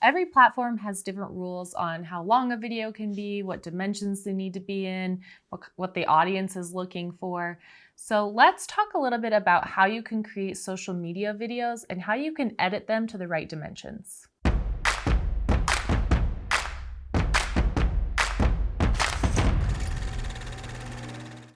Every platform has different rules on how long a video can be, what dimensions they need to be in, what the audience is looking for. So let's talk a little bit about how you can create social media videos and how you can edit them to the right dimensions.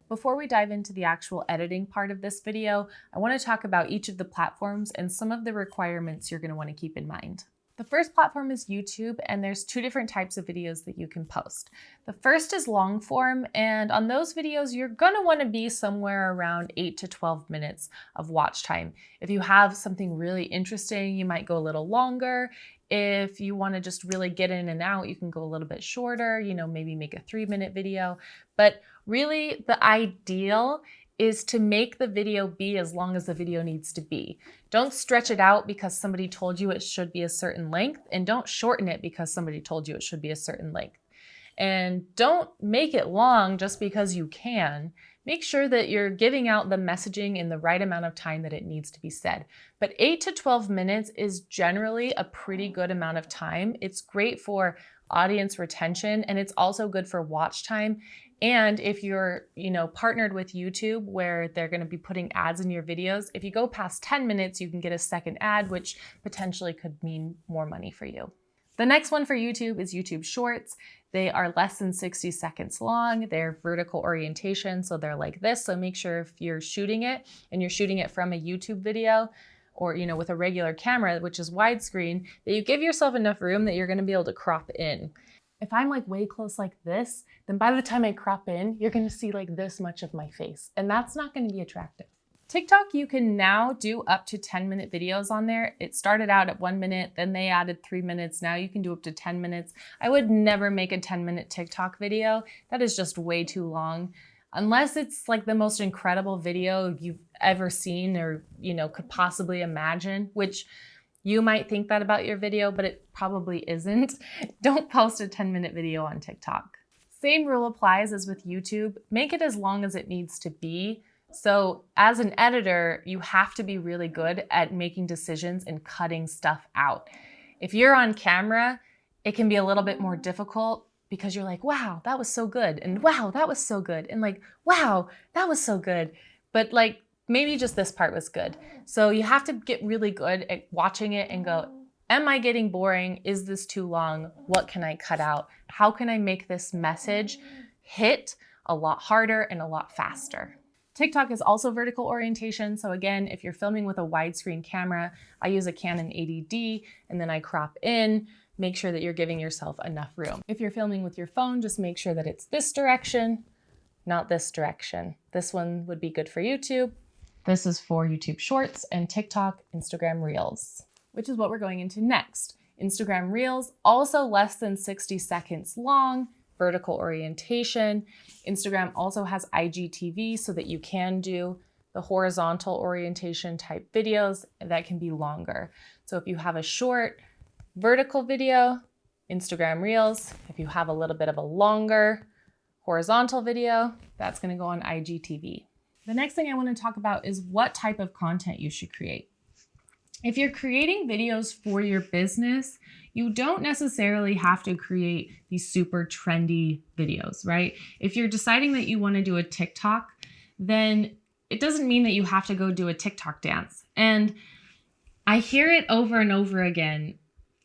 Before we dive into the actual editing part of this video, I want to talk about each of the platforms and some of the requirements you're going to want to keep in mind. The first platform is YouTube, and there's two different types of videos that you can post. The first is long form, and on those videos, you're gonna wanna be somewhere around 8 to 12 minutes of watch time. If you have something really interesting, you might go a little longer. If you wanna just really get in and out, you can go a little bit shorter, maybe make a 3-minute video. But really, the ideal is to make the video be as long as the video needs to be. Don't stretch it out because somebody told you it should be a certain length, and don't shorten it because somebody told you it should be a certain length. And don't make it long just because you can. Make sure that you're giving out the messaging in the right amount of time that it needs to be said. But 8 to 12 minutes is generally a pretty good amount of time. It's great for audience retention, and it's also good for watch time. And if you're, partnered with YouTube where they're going to be putting ads in your videos, if you go past 10 minutes, you can get a second ad, which potentially could mean more money for you. The next one for YouTube is YouTube Shorts. They are less than 60 seconds long. They're vertical orientation, so they're like this. So make sure if you're shooting it and you're shooting it from a YouTube video or, with a regular camera, which is widescreen, that you give yourself enough room that you're going to be able to crop in. If I'm like way close like this, then by the time I crop in, you're going to see like this much of my face, and that's not going to be attractive. TikTok, you can now do up to 10-minute videos on there. It started out at 1 minute, then they added 3 minutes. Now you can do up to 10 minutes. I would never make a 10-minute TikTok video. That is just way too long. Unless it's like the most incredible video you've ever seen or, could possibly imagine, which you might think that about your video, but it probably isn't. Don't post a 10-minute video on TikTok. Same rule applies as with YouTube. Make it as long as it needs to be. So as an editor, you have to be really good at making decisions and cutting stuff out. If you're on camera, it can be a little bit more difficult because you're like, wow, that was so good. And wow, that was so good. And like, wow, that was so good. But like, maybe just this part was good. So you have to get really good at watching it and go, am I getting boring? Is this too long? What can I cut out? How can I make this message hit a lot harder and a lot faster? TikTok is also vertical orientation. So again, if you're filming with a widescreen camera, I use a Canon 80D and then I crop in. Make sure that you're giving yourself enough room. If you're filming with your phone, just make sure that it's this direction, not this direction. This one would be good for YouTube. This is for YouTube Shorts and TikTok, Instagram Reels, which is what we're going into next. Instagram Reels, also less than 60 seconds long, vertical orientation. Instagram also has IGTV so that you can do the horizontal orientation type videos that can be longer. So if you have a short vertical video, Instagram Reels. If you have a little bit of a longer horizontal video, that's going to go on IGTV. The next thing I want to talk about is what type of content you should create. If you're creating videos for your business, you don't necessarily have to create these super trendy videos, right? If you're deciding that you want to do a TikTok, then it doesn't mean that you have to go do a TikTok dance. And I hear it over and over again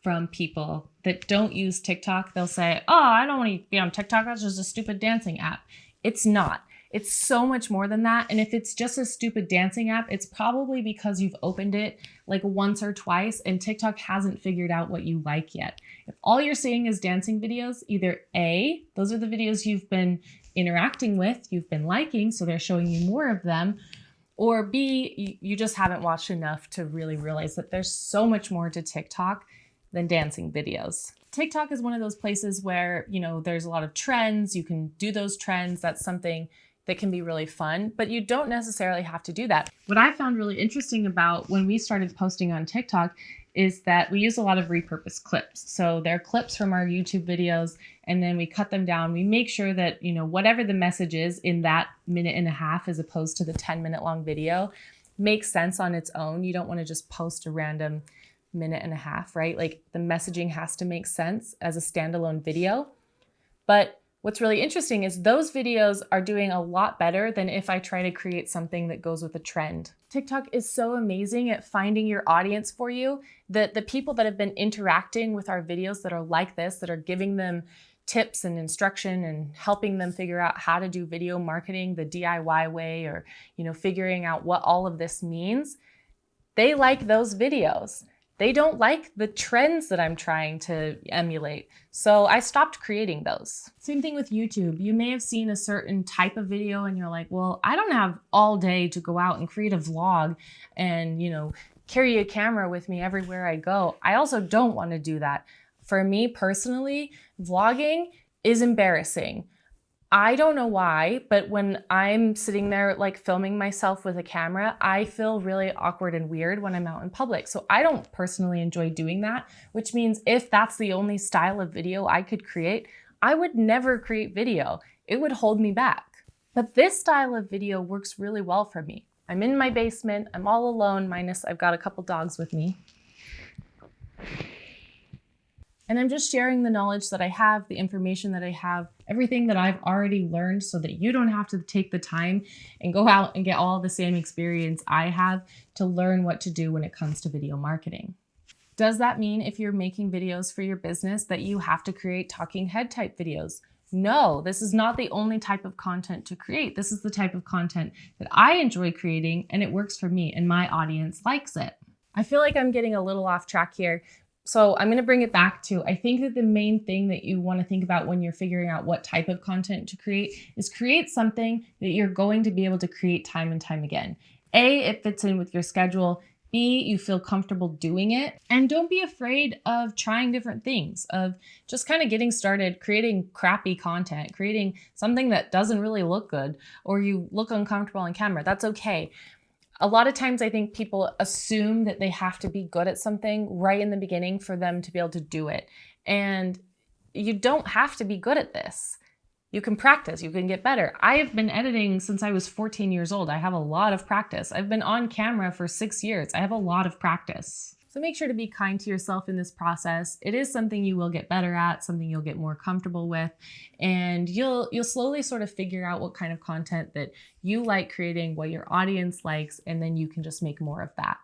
from people that don't use TikTok. They'll say, oh, I don't want to be on TikTok. That's just a stupid dancing app. It's not. It's so much more than that. And if it's just a stupid dancing app, it's probably because you've opened it like once or twice and TikTok hasn't figured out what you like yet. If all you're seeing is dancing videos, either A, those are the videos you've been interacting with, you've been liking, so they're showing you more of them, or B, you just haven't watched enough to really realize that there's so much more to TikTok than dancing videos. TikTok is one of those places where, there's a lot of trends. You can do those trends. That's something that can be really fun, but you don't necessarily have to do that. What I found really interesting about when we started posting on TikTok is that we use a lot of repurposed clips. So they're clips from our YouTube videos, and then we cut them down. We make sure that, whatever the message is in that minute and a half, as opposed to the 10-minute long video, makes sense on its own. You don't want to just post a random minute and a half, right? Like the messaging has to make sense as a standalone video. But what's really interesting is those videos are doing a lot better than if I try to create something that goes with a trend. TikTok is so amazing at finding your audience for you that the people that have been interacting with our videos that are like this, that are giving them tips and instruction and helping them figure out how to do video marketing the DIY way, or, figuring out what all of this means, they like those videos. They don't like the trends that I'm trying to emulate. So I stopped creating those. Same thing with YouTube. You may have seen a certain type of video and you're like, well, I don't have all day to go out and create a vlog and, carry a camera with me everywhere I go. I also don't want to do that. For me personally, vlogging is embarrassing. I don't know why, but when I'm sitting there like filming myself with a camera, I feel really awkward and weird when I'm out in public. So I don't personally enjoy doing that, which means if that's the only style of video I could create, I would never create video. It would hold me back. But this style of video works really well for me. I'm in my basement, I'm all alone, minus I've got a couple dogs with me. And I'm just sharing the knowledge that I have, the information that I have, everything that I've already learned so that you don't have to take the time and go out and get all the same experience I have to learn what to do when it comes to video marketing. Does that mean if you're making videos for your business that you have to create talking head type videos? No, this is not the only type of content to create. This is the type of content that I enjoy creating and it works for me and my audience likes it. I feel like I'm getting a little off track here. So I'm going to bring it back to, I think that the main thing that you want to think about when you're figuring out what type of content to create is create something that you're going to be able to create time and time again. A, it fits in with your schedule. B, you feel comfortable doing it. And don't be afraid of trying different things, of just kind of getting started, creating crappy content, creating something that doesn't really look good, or you look uncomfortable on camera. That's okay. A lot of times I think people assume that they have to be good at something right in the beginning for them to be able to do it. And you don't have to be good at this. You can practice, you can get better. I have been editing since I was 14 years old. I have a lot of practice. I've been on camera for 6 years. I have a lot of practice. So make sure to be kind to yourself in this process. It is something you will get better at, something you'll get more comfortable with, and you'll slowly sort of figure out what kind of content that you like creating, what your audience likes, and then you can just make more of that.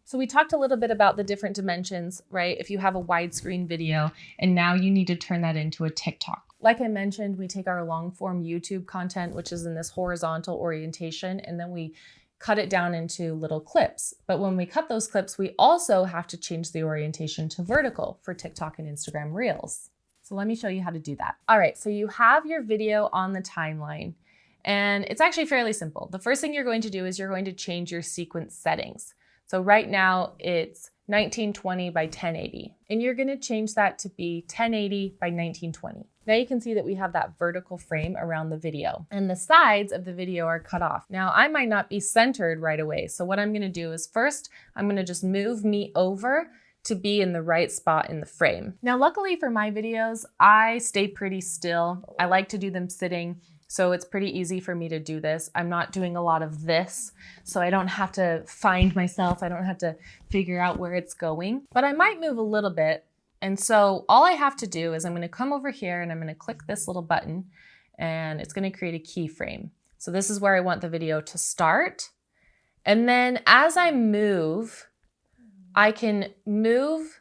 So we talked a little bit about the different dimensions, right? If you have a widescreen video and now you need to turn that into a TikTok. Like I mentioned, we take our long form YouTube content, which is in this horizontal orientation, and then we cut it down into little clips. But when we cut those clips, we also have to change the orientation to vertical for TikTok and Instagram Reels. So let me show you how to do that. All right, so you have your video on the timeline, and it's actually fairly simple. The first thing you're going to do is you're going to change your sequence settings. So right now it's 1920 by 1080, and you're gonna change that to be 1080 by 1920. Now you can see that we have that vertical frame around the video, and the sides of the video are cut off. Now I might not be centered right away. So what I'm gonna do is first, I'm gonna just move me over to be in the right spot in the frame. Now, luckily for my videos, I stay pretty still. I like to do them sitting. So it's pretty easy for me to do this. I'm not doing a lot of this, so I don't have to find myself. I don't have to figure out where it's going, but I might move a little bit. And so all I have to do is I'm gonna come over here and I'm gonna click this little button, and it's gonna create a keyframe. So this is where I want the video to start. And then as I move, I can move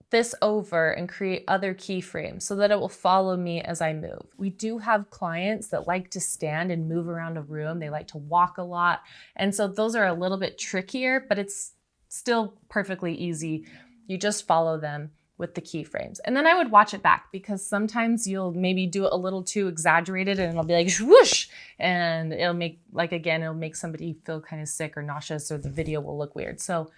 this over and create other keyframes so that it will follow me as I move. We do have clients that like to stand and move around a room. They like to walk a lot. And so those are a little bit trickier, but it's still perfectly easy. You just follow them with the keyframes. And then I would watch it back, because sometimes you'll maybe do it a little too exaggerated and it'll be like whoosh, and it'll make, like, again, it'll make somebody feel kind of sick or nauseous, or the video will look weird. So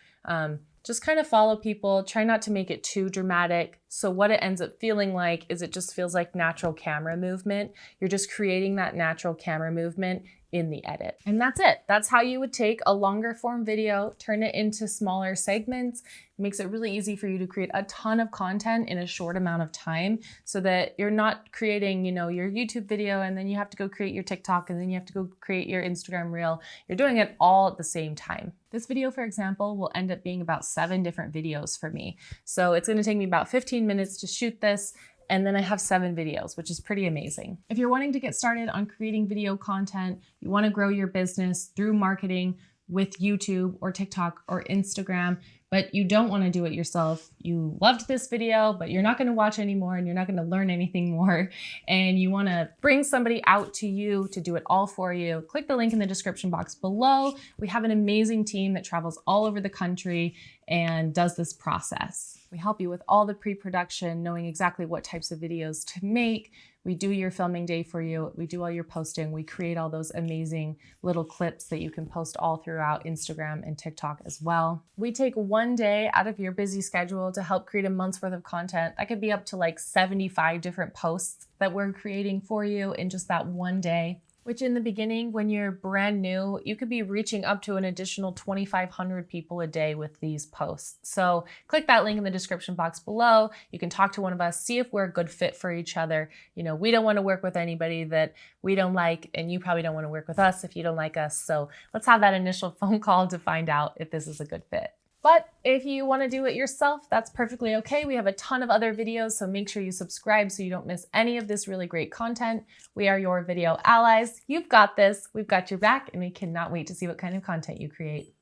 just kind of follow people, try not to make it too dramatic. So what it ends up feeling like is it just feels like natural camera movement. You're just creating that natural camera movement in the edit. And that's it. That's how you would take a longer form video, turn it into smaller segments, makes it really easy for you to create a ton of content in a short amount of time so that you're not creating, your YouTube video and then you have to go create your TikTok and then you have to go create your Instagram reel. You're doing it all at the same time. This video, for example, will end up being about 7 different videos for me. So it's gonna take me about 15 minutes to shoot this, and then I have 7 videos, which is pretty amazing. If you're wanting to get started on creating video content, you wanna grow your business through marketing with YouTube or TikTok or Instagram, but you don't want to do it yourself. You loved this video, but you're not going to watch anymore and you're not going to learn anything more. And you want to bring somebody out to you to do it all for you. Click the link in the description box below. We have an amazing team that travels all over the country and does this process. We help you with all the pre-production, knowing exactly what types of videos to make. We do your filming day for you. We do all your posting. We create all those amazing little clips that you can post all throughout Instagram and TikTok as well. We take one day out of your busy schedule to help create a month's worth of content. That could be up to like 75 different posts that we're creating for you in just that one day. Which in the beginning, when you're brand new, you could be reaching up to an additional 2,500 people a day with these posts. So click that link in the description box below. You can talk to one of us, see if we're a good fit for each other. We don't want to work with anybody that we don't like, and you probably don't want to work with us if you don't like us. So let's have that initial phone call to find out if this is a good fit. But if you want to do it yourself, that's perfectly okay. We have a ton of other videos, so make sure you subscribe so you don't miss any of this really great content. We are your video allies. You've got this. We've got your back, and we cannot wait to see what kind of content you create.